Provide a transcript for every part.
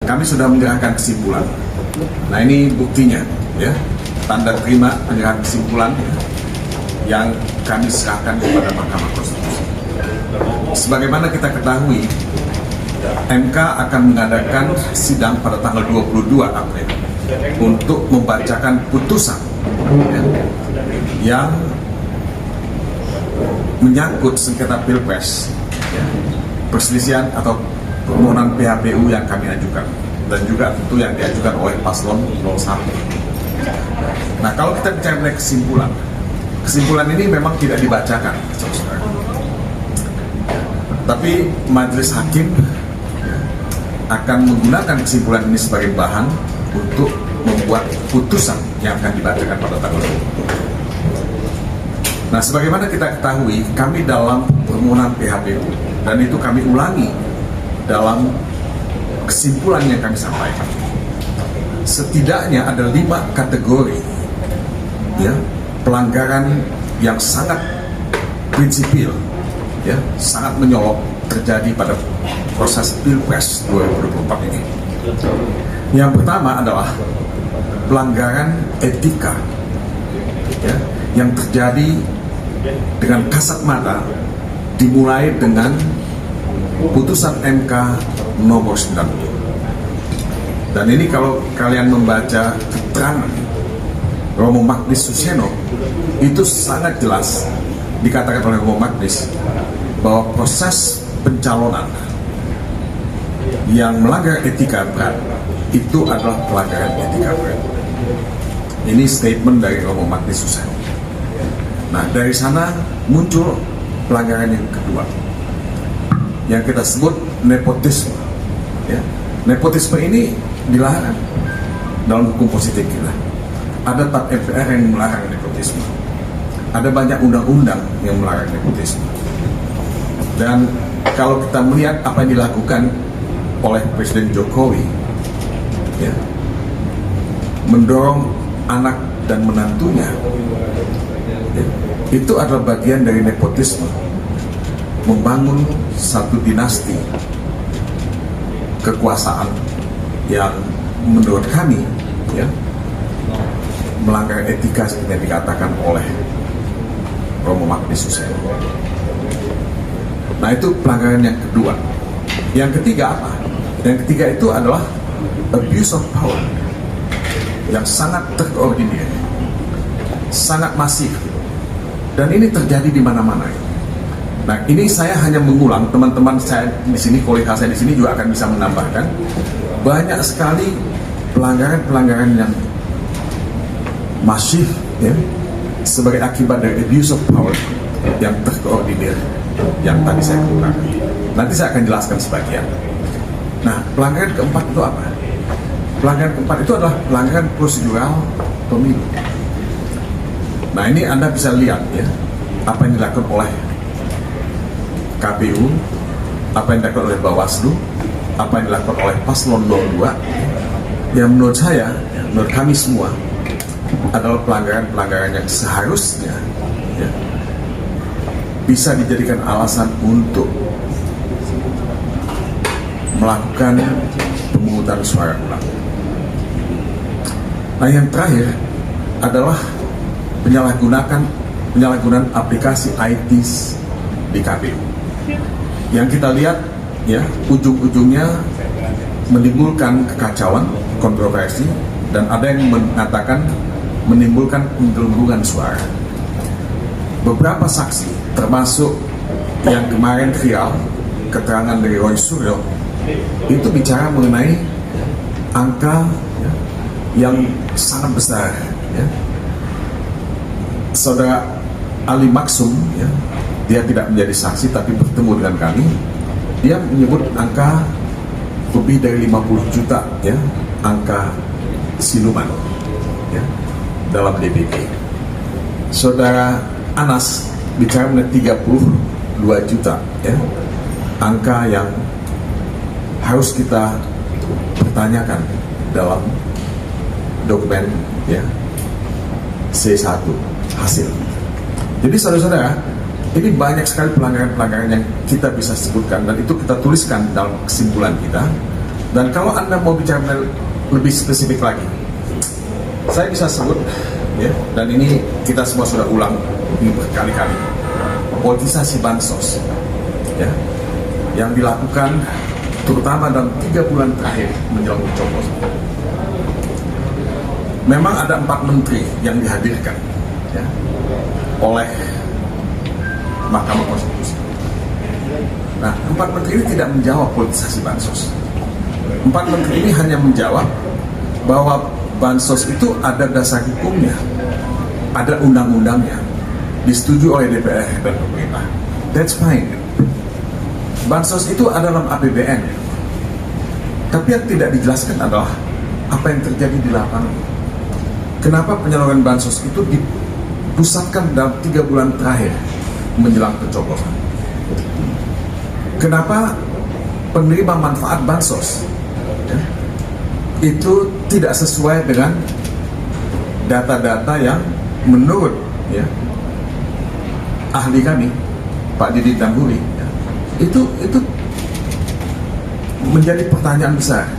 kami sudah menyerahkan kesimpulan. Nah, ini buktinya, ya, tanda terima penyerahan kesimpulan yang kami serahkan kepada Mahkamah Konstitusi. Sebagaimana kita ketahui, MK akan mengadakan sidang pada tanggal 22 April untuk membacakan putusan, ya, yang menyangkut sengketa Pilpres, ya, perselisihan atau permohonan PHPU yang kami ajukan, dan juga tentu yang diajukan oleh paslon 01. Nah, kalau kita bicara mengenai kesimpulan ini memang tidak dibacakan, saudara. Tapi majelis hakim akan menggunakan kesimpulan ini sebagai bahan untuk membuat putusan yang akan dibacakan pada tanggal 20. Nah, sebagaimana kita ketahui, kami dalam permohonan PHPU, dan itu kami ulangi dalam kesimpulan yang kami sampaikan, setidaknya ada 5 kategori, ya, pelanggaran yang sangat prinsipil, ya, sangat menyolok terjadi pada proses Pilpres 2024 ini. Yang pertama adalah pelanggaran etika, ya, yang terjadi dengan kasat mata, dimulai dengan putusan MK nomor 90. Dan ini kalau kalian membaca keterangan Romo Magnis Suseno, itu sangat jelas dikatakan oleh Romo Magnis bahwa proses pencalonan yang melanggar etika berat itu adalah pelanggaran etika berat. Ini statement dari Romo Magnis Suseno. Nah, dari sana muncul pelanggaran yang kedua, yang kita sebut nepotisme, ya. Nepotisme ini dilarang dalam hukum positif kita. Ada TAP MPR yang melarang nepotisme, ada banyak undang-undang yang melarang nepotisme. Dan kalau kita melihat apa yang dilakukan oleh Presiden Jokowi, ya, mendorong anak dan menantunya, ya, itu adalah bagian dari nepotisme, membangun satu dinasti kekuasaan yang menurut kami, ya, melanggar etika seperti yang dikatakan oleh Romo Magnis Suseno. Nah, itu pelanggaran yang kedua. Yang ketiga apa? Yang ketiga itu adalah abuse of power yang sangat terkoordinir, sangat masif, dan ini terjadi di mana-mana. Nah, ini saya hanya mengulang, teman-teman saya di sini, kolega saya di sini juga akan bisa menambahkan banyak sekali pelanggaran-pelanggaran yang masif, ya, sebagai akibat dari abuse of power yang terkoordinir yang tadi saya kemukakan. Nanti saya akan jelaskan sebagian. Nah, pelanggaran keempat itu apa? Pelanggaran keempat itu adalah pelanggaran prosedural pemilu. Nah, ini Anda bisa lihat, ya, apa yang dilakukan oleh KPU, apa yang dilakukan oleh Bawaslu, apa yang dilakukan oleh Paslon 02, yang menurut saya, menurut kami semua, adalah pelanggaran-pelanggaran yang seharusnya, ya, bisa dijadikan alasan untuk melakukan pemungutan suara ulang. Nah, yang terakhir adalah penyalahgunaan aplikasi IT di KPU. Yang kita lihat, ya, ujung-ujungnya menimbulkan kekacauan, kontroversi, dan ada yang mengatakan menimbulkan penggelembungan suara. Beberapa saksi, termasuk yang kemarin viral, keterangan dari Roy Suryo, itu bicara mengenai angka, ya, yang sangat besar, ya. Saudara Ali Maksum, ya, dia tidak menjadi saksi tapi bertemu dengan kami, dia menyebut angka lebih dari 50 juta, ya, angka siluman, ya, dalam DPP. Saudara Anas bicara mengenai 32 juta, ya, angka yang harus kita pertanyakan dalam dokumen, ya, C1 hasil. Jadi saudara-saudara, ini banyak sekali pelanggaran-pelanggaran yang kita bisa sebutkan, dan itu kita tuliskan dalam kesimpulan kita, Dan kalau Anda mau bicara lebih spesifik lagi, saya bisa sebut, ya, dan ini kita semua sudah ulang berkali-kali, politisasi bansos, ya, yang dilakukan terutama dalam 3 bulan terakhir menjelang pencoblosan. Memang ada 4 menteri yang dihadirkan, ya, oleh Mahkamah Konstitusi. Nah, 4 menteri ini tidak menjawab politisasi bansos. 4 menteri ini hanya menjawab bahwa bansos itu ada dasar hukumnya, ada undang-undangnya, disetujui oleh DPR dan pemerintah. That's fine. Bansos itu ada dalam APBN. Tapi yang tidak dijelaskan adalah apa yang terjadi di lapangan. Kenapa penyaluran bansos itu dipusatkan dalam 3 bulan terakhir menjelang pencoblosan? Kenapa penerima manfaat bansos, ya, itu tidak sesuai dengan data-data yang menurut, ya, ahli kami Pak Didi Tamburi, ya, itu menjadi pertanyaan besar.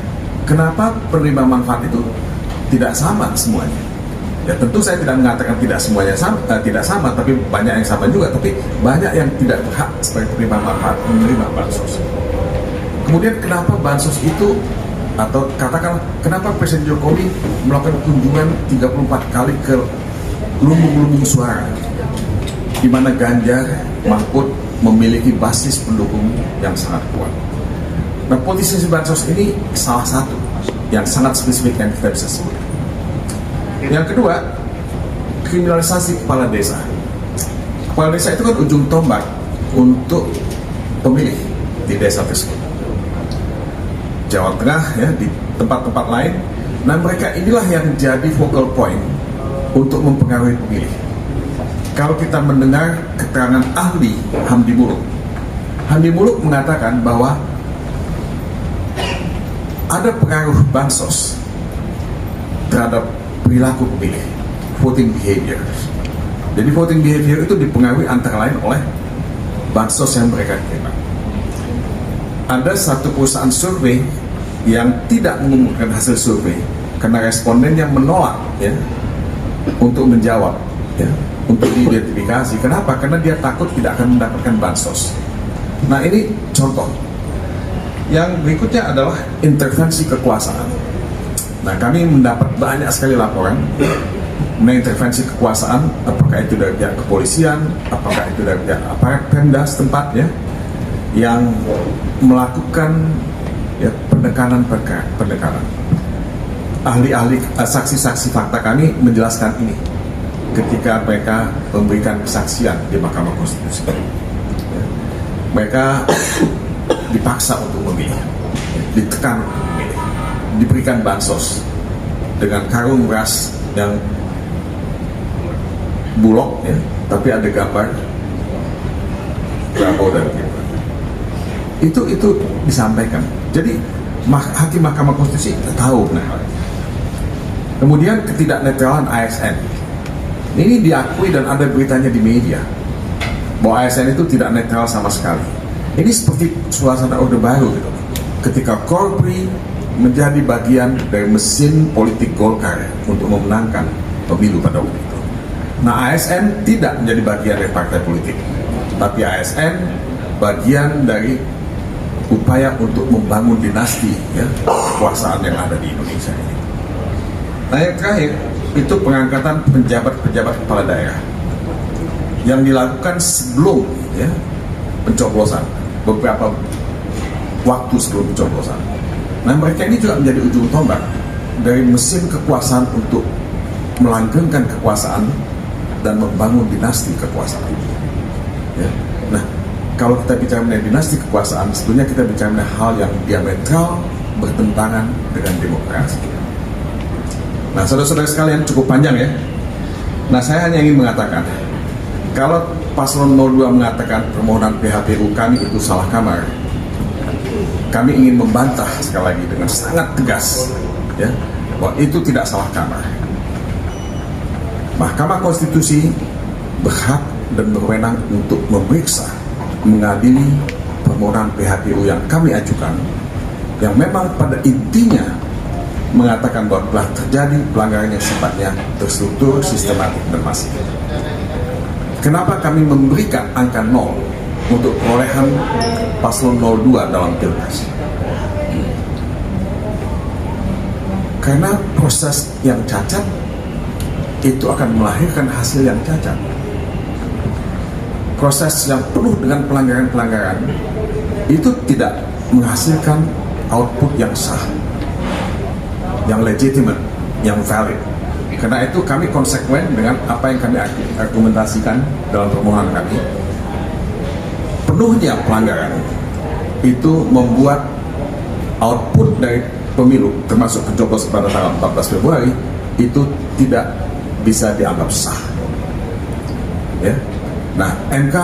Kenapa penerima manfaat itu tidak sama semuanya? Ya, tentu saya tidak mengatakan tidak semuanya sama, tidak sama, tapi banyak yang sama juga, tapi banyak yang tidak berhak sebagai penerima manfaat menerima bansos. Kemudian kenapa bansos itu, atau katakanlah kenapa Presiden Jokowi melakukan kunjungan 34 kali ke lumbung-lumbung suara, di mana Ganjar Mahfud memiliki basis pendukung yang sangat kuat. Nah, politisasi bansos ini salah satu yang sangat spesifik yang kita bisa sebut. Yang kedua, kriminalisasi kepala desa. Kepala desa itu kan ujung tombak untuk pemilih di desa tersebut. Jawa Tengah, ya, di tempat-tempat lain. Nah, mereka inilah yang jadi focal point untuk mempengaruhi pemilih. Kalau kita mendengar keterangan ahli Hamdi Muluk mengatakan bahwa ada pengaruh bansos terhadap perilaku pemilih, voting behavior. Jadi voting behavior itu dipengaruhi antara lain oleh bansos yang mereka terima. Ada satu perusahaan survei yang tidak mengumumkan hasil survei karena responden yang menolak, ya, untuk menjawab, ya, untuk diidentifikasi. Kenapa? Karena dia takut tidak akan mendapatkan bansos. Nah, ini contoh. Yang berikutnya adalah intervensi kekuasaan. Nah, kami mendapat banyak sekali laporan mengenai intervensi kekuasaan, apakah itu dari pihak kepolisian, apakah itu dari pihak aparat Pemda setempat, ya, yang melakukan, ya, pendekanan. Ahli-ahli, saksi-saksi fakta kami menjelaskan ini ketika mereka memberikan kesaksian di Mahkamah Konstitusi. Ya, mereka dipaksa untuk memilih, ditekan untuk memilih, diberikan bansos dengan karung beras yang bulog, ya, tapi ada gambar Prabowo dan Gibran. Itu disampaikan. Jadi hakim Mahkamah Konstitusi tahu benar. Kemudian ketidaknetralan ASN ini diakui dan ada beritanya di media bahwa ASN itu tidak netral sama sekali. Ini seperti suasana Orde Baru gitu. Ketika Korpri menjadi bagian dari mesin politik Golkar untuk memenangkan pemilu pada waktu itu. Nah, ASN tidak menjadi bagian dari partai politik, tapi ASN bagian dari upaya untuk membangun dinasti, ya, kekuasaan yang ada di Indonesia ini. Nah, yang terakhir itu pengangkatan pejabat-pejabat kepala daerah yang dilakukan sebelum, ya, pencoblosan, beberapa waktu sebelum pencoblosan. Nah, mereka ini juga menjadi ujung tombak dari mesin kekuasaan untuk melanggengkan kekuasaan dan membangun dinasti kekuasaan. Ya. Nah, kalau kita bicara mengenai dinasti kekuasaan, sebetulnya kita bicara mengenai hal yang diametral bertentangan dengan demokrasi. Nah, saudara-saudara sekalian, cukup panjang, ya. Nah, saya hanya ingin mengatakan, kalau Paslon 02 mengatakan permohonan PHPU kami itu salah kamar, kami ingin membantah sekali lagi dengan sangat tegas, ya, bahwa itu tidak salah kamar. Mahkamah Konstitusi berhak dan berwenang untuk memeriksa, mengadili permohonan PHPU yang kami ajukan yang memang pada intinya mengatakan bahwa telah terjadi pelanggaran yang sifatnya terstruktur, sistematik, dan masif. Kenapa kami memberikan angka 0 untuk perolehan paslon 02 dalam Pilpres? Karena proses yang cacat itu akan melahirkan hasil yang cacat. Proses yang penuh dengan pelanggaran-pelanggaran itu tidak menghasilkan output yang sah, yang legitimate, yang valid. Karena itu kami konsekuen dengan apa yang kami argumentasikan dalam permohonan kami. Penuhnya pelanggaran itu membuat output dari pemilu, termasuk pencoblosan pada tanggal 14 Februari, itu tidak bisa dianggap sah. Ya. Nah, MK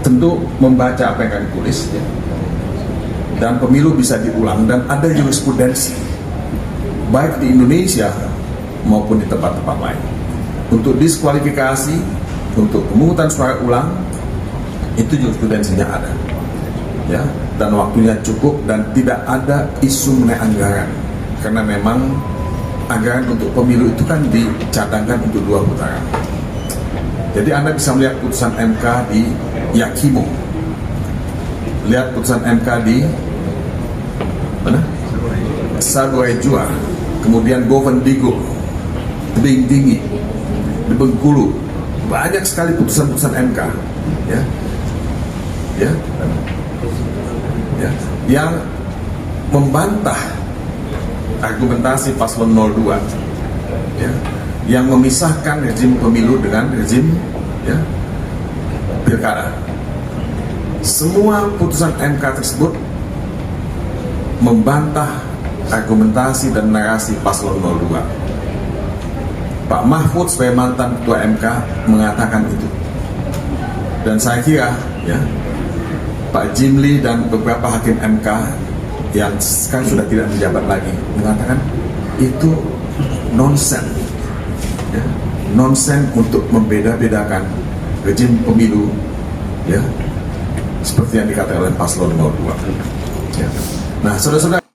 tentu membaca apa yang kami tulis, ya, dan pemilu bisa diulang, dan ada jurisprudensi baik di Indonesia maupun di tempat-tempat lain untuk diskualifikasi, untuk pemungutan suara ulang. Itu jurisprudensinya ada, ya, dan waktunya cukup, dan tidak ada isu mengenai anggaran, karena memang anggaran untuk pemilu itu kan dicadangkan untuk 2 putaran. Jadi Anda bisa melihat putusan MK di Yakimo, lihat putusan MK di mana? Sabuai-Jua, kemudian Bovendigul, Tebing Tinggi, di Bengkulu, banyak sekali putusan-putusan MK, ya, ya, ya, yang membantah argumentasi paslon 02, ya, yang memisahkan rezim pemilu dengan rezim, ya, pilkada. Semua putusan MK tersebut membantah argumentasi dan narasi paslon 02. Pak Mahfud sebagai mantan ketua MK mengatakan itu, dan saya kira, ya, Pak Jimli dan beberapa hakim MK yang sekarang sudah tidak menjabat lagi mengatakan itu nonsen, ya, nonsen untuk membeda-bedakan rezim pemilu, ya, seperti yang dikatakan oleh paslon 02. Ya. Nah, saudara-saudara.